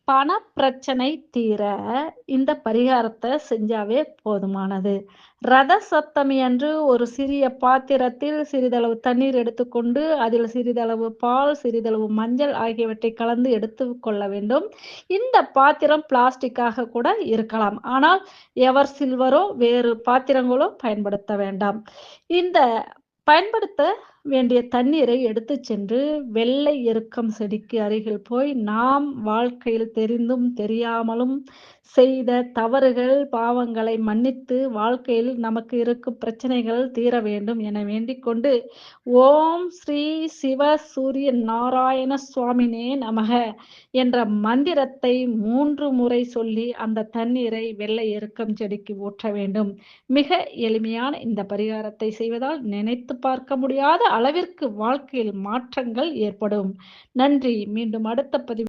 பணப்பிரச்சனை தீர இந்த பரிகாரத்த செஞ்சாவே போதுமானது. ரத சப்தமி அன்று ஒரு சிறிய பாத்திரத்தில் சிறிதளவு தண்ணீர் எடுத்துக்கொண்டு, அதில் சிறிதளவு பால், சிறிதளவு மஞ்சள் ஆகியவற்றை கலந்து எடுத்துக் கொள்ள வேண்டும். இந்த பாத்திரம் பிளாஸ்டிக்காக கூட இருக்கலாம். ஆனால் எவர் சில்வரோ வேறு பாத்திரங்களோ பயன்படுத்த வேண்டாம். இந்த பயன்படுத்த வேண்டிய தண்ணீரை எடுத்துச் சென்று வெள்ளை எருக்கம் செடிக்கு அருகில் போய் நாம் வாழ்க்கையில் தெரிந்தும் தெரியாமலும் செய்த தவறுகள், பாவங்களை மன்னித்து வாழ்க்கையில் நமக்கு இருக்கும் பிரச்சனைகள் தீர வேண்டும் என வேண்டிக்கொண்டு, ஓம் ஸ்ரீ சிவ சூரிய நாராயண சுவாமினே நமக என்ற மந்திரத்தை 3 முறை சொல்லி அந்த தண்ணீரை வெள்ளை எருக்கம் செடிக்கு ஊற்ற வேண்டும். மிக எளிமையான இந்த பரிகாரத்தை செய்வதால் நினைத்து பார்க்க முடியாத அளவிற்கு வாழ்க்கையில் மாற்றங்கள் ஏற்படும். நன்றி. மீண்டும் அடுத்த பதிவில்